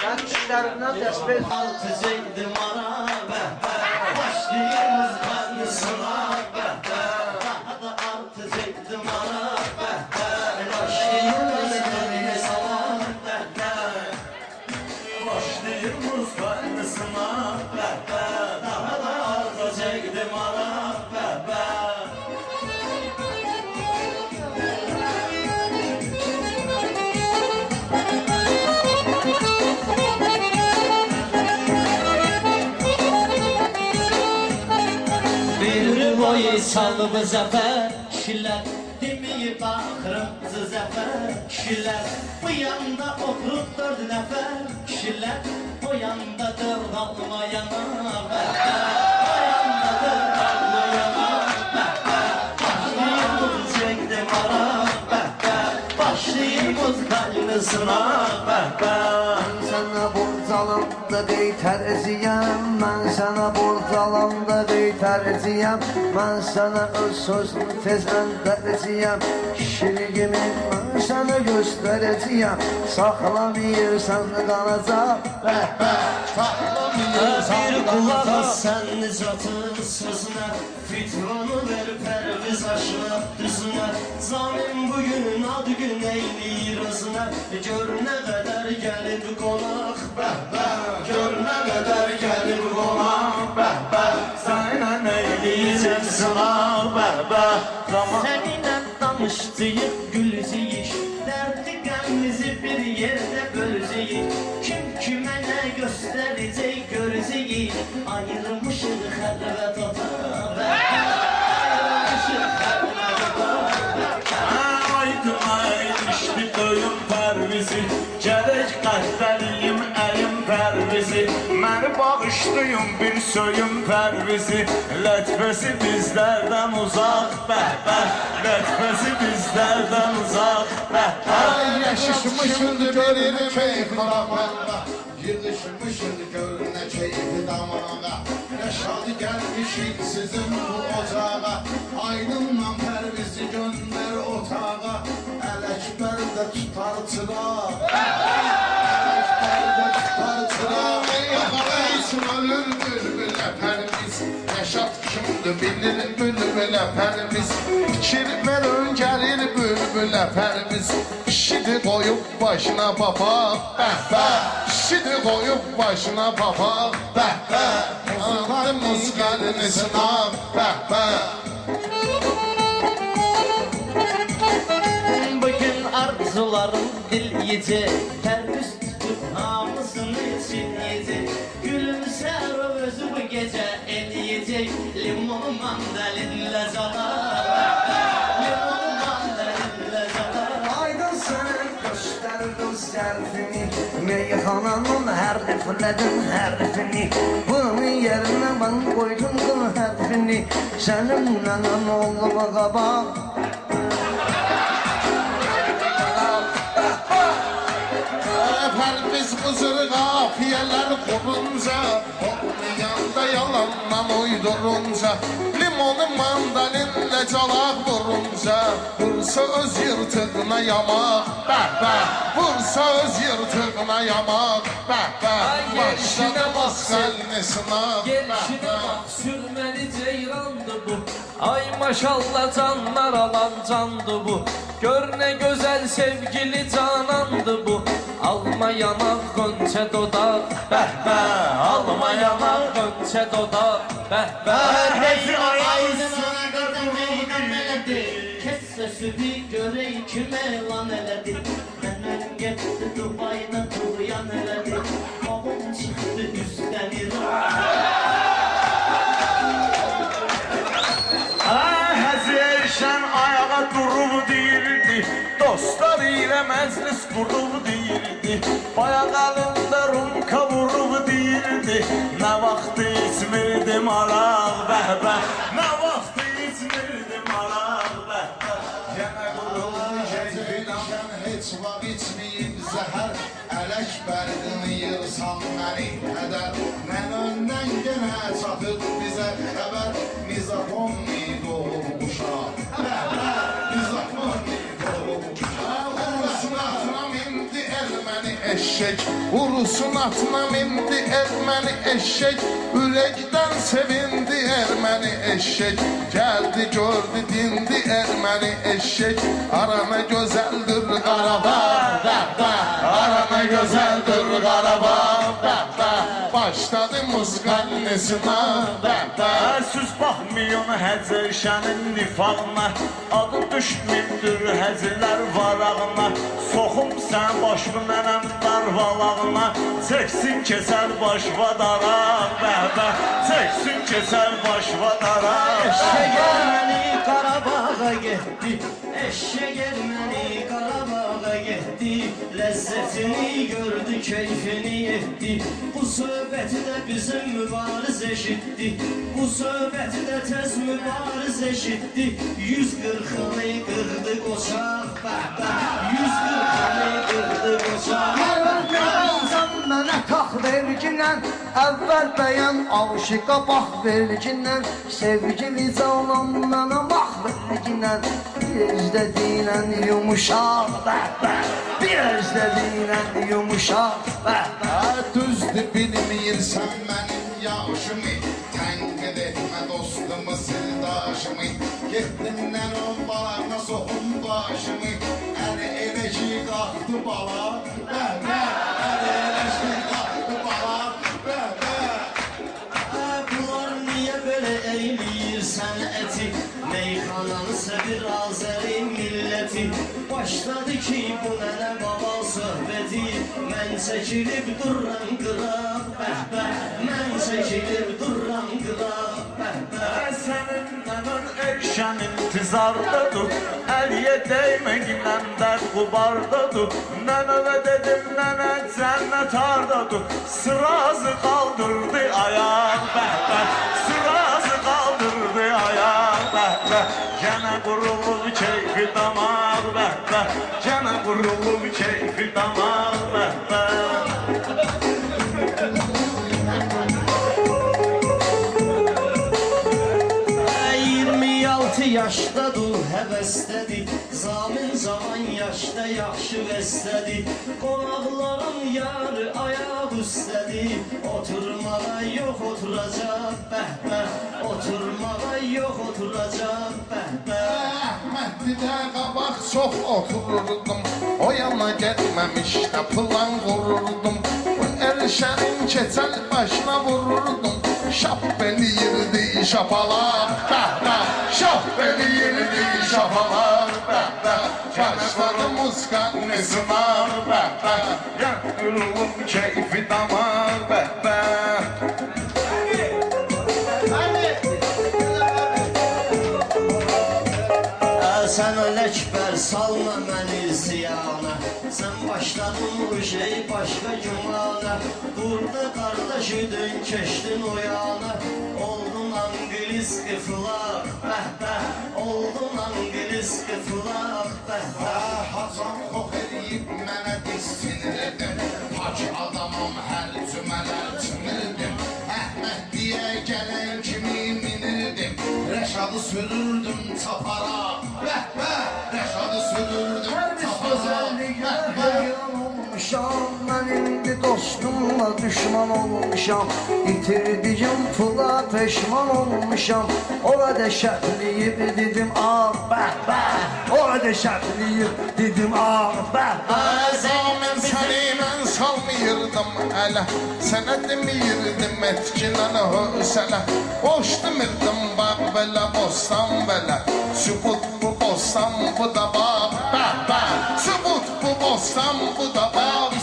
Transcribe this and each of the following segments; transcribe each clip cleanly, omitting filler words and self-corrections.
Sən dişlərindən təsbih Altıcıydım ana başlayımız kanısına daha da altıcıydım ana başlayımız kanısına başlayımız kanısına daha da altıcıydım ana boyu çalıb zəfər kişilər deməyib baxırım zəfər kişilər bu yanda oturub 4 nəfər kişilər o yanda dörd almayana o yandadır almayana başlayımız çəkdim ara başlayımız qaynısına Sənə borc alanda qeytərciyəm Mən sənə borc alanda qeytərciyəm Mən sənə öz sözünü tez öndərciyəm Kişiliyimi mən sənə göstərəcəyəm Saxlamayırsan qanacaq Bir qulaq as sən nicatın sözünə Fitranı ver pərviz aşına düzünə Zalim bugünün ad gün eyləyir özünə Gör nə qədər gəlib qonaq Gör nə qədər gəlib qonaq Sənə neyləyəcək sınaq Səninlə danışdıyıq gülüzəyik Dərdi qəmimizi bir yerdə bölüzəyik Kim kimə nə göstərəcək görəcəyik Ayırmışıq xəlvət otaq Ayırmışıq xəlvət otaq Aydın ayırmışdı döyüm pərvizi Gərək qəhdəliyim əyim pərvizi Məni bağışlayın bir söyüm pərvizi Lətfəsi bizlərdən uzaq Lətfəsi bizlərdən uzaq Yaşışmışın görür keyfi damağa Yığışmışın görünə keyfi damağa Yaşadı gəlmişik sizin bu ocağa Aydınla pərvizi göndər otağa Ələkbər də tutar çıraq Ələkbər də tutar çıraq Üçün ölür bülbülə pərviz Yaşat kimdir bilir bülbülə pərviz Fikir verin gəlir bülbülə pərviz Kişidi qoyub başına papaq Kişidi qoyub başına papaq Ağlarımız qəlini sınaq Bugün arzularım dil yiyecek Pərviz tutup hamısını çiğneyecek Gülümser o özü bu gece eləyecek Limonu mandalinlə calar Limonu mandalinlə calar Aydın sənin göstərdin zərfini Meyxananın hərflədin hərfini Bunun yerinə mən qoydum qıl hərfini Səninlə oğluma qabaq Pərviz qızır qafiyələr qurunca Olmayanda yalandan uydurunca Limonu mandalinlə calaq vurunca Vursa öz yırtığına yamaq Vursa öz yırtığına yamaq Başladı başqəlini sınaq Gelişine bak sürmeli ceyrandı bu Ay maşallah canlar alan candı bu Gör ne güzel sevgili canandı bu Alma yanak gönçe dodak Alma yanak gönçe dodak Herkesi aydınına qadam eyləm elədi Kəssə sübhi görək kim elan elədi Məndən getdi Dubayda tuğyan elədi Babam çıxdı üstdən Həzirşən ayağa durub deyirdi Dostlar ilə məclis qurub deyirdi Bayaq əlində rumka vurub deyirdi Nə vaxt içmirdim araq Nə vaxt içmirdim araq Yenə qurulur keyfidən heç vaxt içməyib zəhər Ələkbərdin yığsan məni qədər Mən öndən yenə çatıb bizə xəbər Mizafon mi doğmuşa Mizafon mi doğmuşa Onun sınaqına mindi erməni eşşək eşek Urusun atına mindi erməni eşek Ürəkdən sevindi erməni eşek Gəldi gördü dindi erməni eşek Arana gözəldir Qarabağ Arana gözəldir Qarabağ Başladı muzqallisina Süz baxmıyın Həcəşənin nifağına Adı düşmündür Həzilər varağına Soxum sən başlı nənəm darvalağına Çəksin kesər başvadara Çəksin kesər başvadara Eşek erməni Qarabağa getdi Eşek erməni Qarabağa getdi Ləzzətini gördü, keyfini etdi Bu söhbəti də bizim mübariz eşitdi Bu söhbəti də tez mübariz eşitdi 140'ını qırdı qoçaq 140'ını qırdı qoçaq Sən mənə tax vergindən Əvvəl bəyən aşıqa bax vergindən Sevgili canan mənə bax vergindən Bir özlədiyən yumuşaq Bir özlədiyən yumuşaq Düzdür bilməyirsən mənim yaşımı Tənqid etmə dostumu sirdaşımı Getdimdən o balağına soxum başımı Əli elə ki qalxdı bala Əli elə ki qalxdı bala Bunlar niyə belə eyləyirsən əti Meyxananısa bir Azəri milləti Başladı ki bu nənə baba söhbəti Mən çəkilib durram qıraq Mən çəkilib durram qıraq Sənin nənən erşən intizardadır Əliyə dəyməklə dər qubardadır Nənəvə dedim nənə cənnət hardadır Sırazı qaldırdı ayaq Sırazı qaldırdı ayaq Gənə qurulur keyfi damaq Gənə qurulur keyfi damaq 26 yaşdadır, həvəstədir Zamin zaman yaşda yaxşı bəstədir Qonaqların yarı ayaq üstədir Oturmağa yox oturacaq Oturmağa yox oturacaq Əhmədlidə qabaq çox otururdum O yana getməmişdə plan qururdum Bu erşənin keçəl başına vururdum Şap eləyirdi şapalaq Şap eləyirdi şapalaq Başladı muskannizina Yanırılım keyfi damar Sən Ələkbər salma məni ziyana Sən başladın bu şey başqa cümana Burada qardaş idin keçdin o yana Oldun Angilis qıflaq Oldun Angilis qıflaq Hasan xox eləyib mənə distinirdim Pak adamam hər cümələr çınırdım Əhmədliyə gələn kimi minirdim Rəşadı sürürdüm çapara Rəşadı sürürdüm çapara Mən indi dostumla düşman olmuşam İtirdiyim pula peşman olmuşam Orada şərtliyib dedim Orada şərtliyib dedim Zamin səni mən salmayırdım ələ Sənə demiyirdim etkinən hösələ Boş demirdim bax belə bostan belə Sübut bu bostan bu da bax Sübut bu bostan bu da bax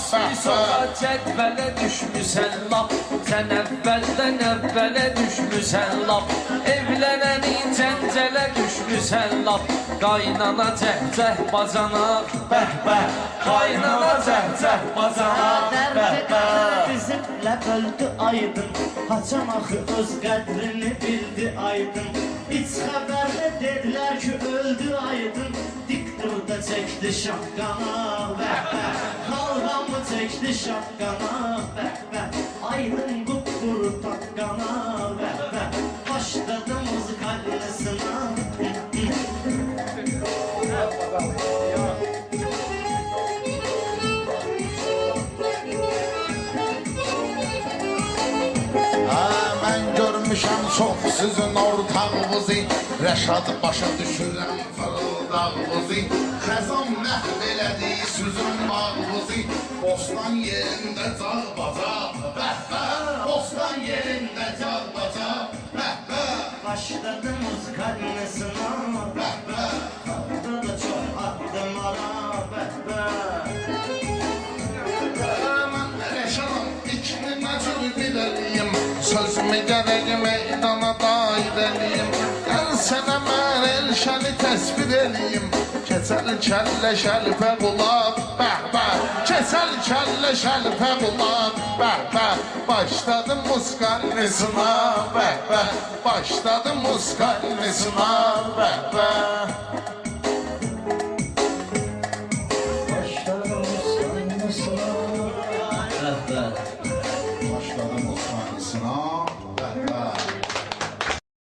Sonra cədvələ düşmüsən lap Sən əvvəldən əvvələ düşmüsən lap Evlənəni cəncələ düşmüsən lap Qaynana cəhcəh bacanaq Qaynana cəhcəh bacanaq Bizimlə böldü aydın Haçan axı öz qədrini bildi aydın İç xəbərdə dedilər ki öldü aydın Diktorda çəkdi şapqana Halhamı çəkdi şapqana Aydın qupquru taqqana Başladı muzqallısına Mən görmüşəm çox sizin ortağınızı, Rəşad başa düşürəm fırıldağınızı, Xəzan məhv elədi süzün bağınızı, Bostan yerində cağbaca, Bostan yerində cağbaca, Başladı muskalnesine, Kaldı da çok attım ara, Mən Rəşadam, ikini nəcür biləliyim, Sözümü gərək meydana dair eləyim, Gəl sənə mən Elşəni təsvir eləyim, Keçəl kəllə şəlfə qulaq, Keçəl kəllə şəlfə qulaq, Başladı muskalnesine, Başladı muskalnesine, Başladı muskalnesine. Başladı muskalnesine.